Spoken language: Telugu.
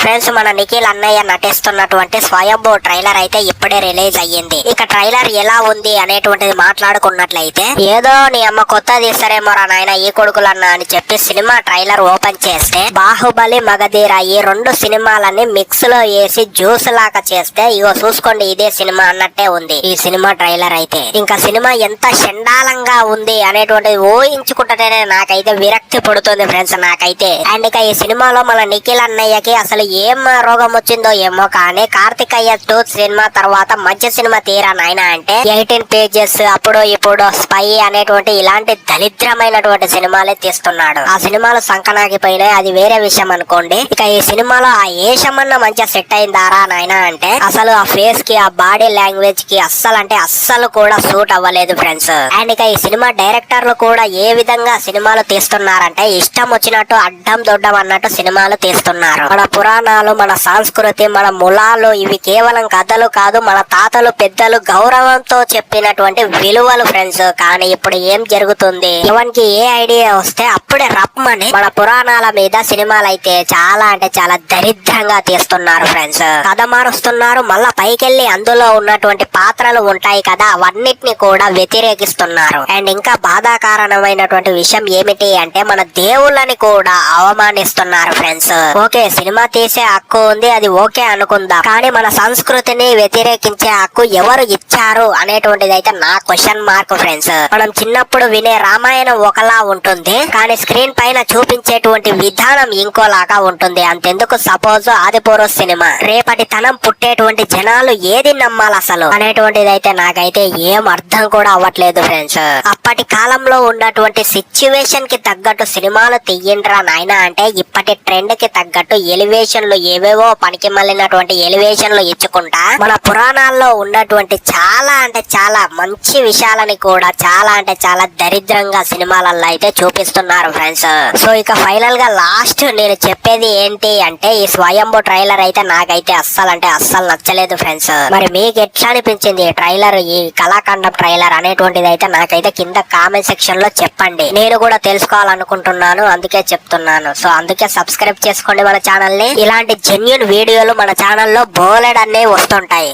ఫ్రెండ్స్, మన నిఖిల్ అన్నయ్య నటిస్తున్నటువంటి స్వయంభూ ట్రైలర్ అయితే ఇప్పుడే రిలీజ్ అయ్యింది. ఇక ట్రైలర్ ఎలా ఉంది అనేటువంటిది మాట్లాడుకున్నట్లయితే, ఏదో నీ అమ్మ కొత్త తీస్తారేమో రా నాయన ఈ కొడుకులన్నా అని చెప్పి సినిమా ట్రైలర్ ఓపెన్ చేస్తే, బాహుబలి, మగధీర ఈ రెండు సినిమాలని మిక్స్ లో వేసి జ్యూస్ లాగా చేస్తే ఇగో చూసుకోండి ఇదే సినిమా అన్నట్టే ఉంది ఈ సినిమా ట్రైలర్ అయితే. ఇంకా సినిమా ఎంత చండాలంగా ఉంది అనేటువంటిది ఊహించుకుంటేనే నాకైతే విరక్తి పడుతుంది ఫ్రెండ్స్ నాకైతే. అండ్ ఇక ఈ సినిమాలో మన నిఖిల్ అన్నయ్యకి అసలు ఏం రోగం వచ్చిందో ఏమో కానీ కార్తికేయ 2 సినిమా తర్వాత మంచి సినిమా తీరా నాయన అంటే 18 పేజెస్ అప్పుడు ఇప్పుడు స్పై అనేటువంటి ఇలాంటి దరిద్రమైనటువంటి సినిమాలే తీస్తున్నాడు. ఆ సినిమాలు సంకనాగిపోయినాయి, అది వేరే విషయం అనుకోండి. ఇక ఈ సినిమాలో ఆ ఏషమన్న మంచిగా సెట్ అయిందారా నాయన అంటే అసలు ఆ ఫేస్ కి ఆ బాడీ లాంగ్వేజ్ కి అస్సలు కూడా సూట్ అవ్వలేదు ఫ్రెండ్స్. అండ్ ఇక ఈ సినిమా డైరెక్టర్లు కూడా ఏ విధంగా సినిమాలు తీస్తున్నారంటే ఇష్టం వచ్చినట్టు అడ్డం దొడ్డం అన్నట్టు సినిమాలు తీస్తున్నారు. మన పురాణాలు, మన సంస్కృతి, మన మూలాలు ఇవి కేవలం కథలు కాదు, మన తాతలు పెద్దలు గౌరవంతో చెప్పినటువంటి విలువలు ఫ్రెండ్స్. కానీ ఇప్పుడు ఏం జరుగుతుంది, ఎవరికి ఏ ఐడియా వస్తే అప్పుడే రప్పమని మన పురాణాల మీద సినిమాలు అయితే చాలా అంటే చాలా దరిద్రంగా తీస్తున్నారు ఫ్రెండ్స్. కథ మారుస్తున్నారు, మళ్ళా పైకెళ్లి అందులో ఉన్నటువంటి పాత్రలు ఉంటాయి కదా అవన్నిటిని కూడా వ్యతిరేకిస్తున్నారు. అండ్ ఇంకా బాధాకరమైనటువంటి విషయం ఏమిటి అంటే మన దేవుళ్ళని కూడా అవమానిస్తున్నారు ఫ్రెండ్స్. ఓకే, సినిమా తీసే హక్కు ఉంది, అది ఓకే అనుకుందాం, కానీ మన సంస్కృతిని వ్యతిరేకించే హక్కు ఎవరు ఇచ్చారు అనేటువంటిది అయితే నా క్వశ్చన్ మార్క్ ఫ్రెండ్స్. మనం చిన్నప్పుడు వినే రామాయణం ఒకలా ఉంటుంది, కానీ స్క్రీన్ పైన చూపించేటువంటి విధానం ఇంకోలాగా ఉంటుంది. అంతెందుకు సపోజ్ ఆదిపురుష్ సినిమా రేపటి తనం పుట్టేటువంటి జనాలు ఏది నమ్మాలి అసలు అనేటువంటిది అయితే నాకైతే ఏం అర్థం కూడా అవ్వట్లేదు ఫ్రెండ్స్. అప్పటి కాలంలో ఉన్నటువంటి సిచ్యువేషన్ కి తగ్గట్టు సినిమాలు తీయండ్రా నాయన అంటే ఇప్పటి ట్రెండ్ కి తగ్గట్టు ఎలివేషన్లు ఏవేవో పనికి మళ్ళినటువంటి ఎలివేషన్లు ఇచ్చుకుంటా మన పురాణాల్లో ఉన్నటువంటి చాలా అంటే చాలా మంచి విషయాలని కూడా చాలా అంటే చాలా దరిద్రంగా సినిమాలలో అయితే చూపిస్తున్నారు ఫ్రెండ్స్. సో ఇక ఫైనల్ గా లాస్ట్ నేను చెప్పేది ఏంటి అంటే ఈ స్వయంభూ ట్రైలర్ అయితే నాకైతే అస్సలు నచ్చలేదు ఫ్రెండ్స్. మరి మీకు ఎట్లా అనిపించింది ఈ ట్రైలర్, ఈ కళాఖండం ట్రైలర్ అనేటువంటిది అయితే నాకైతే కింద కామెంట్ సెక్షన్ లో చెప్పండి. నేను కూడా తెలుసుకోవాలనుకుంటున్నాను, అందుకే చెప్తున్నాను. సో అందుకే సబ్స్క్రైబ్ చేసుకోండి మన ఛానల్ ని. ఇలాంటి జెన్యూన్ వీడియోలు మన ఛానల్లో బోలెడన్నీ వస్తుంటాయి.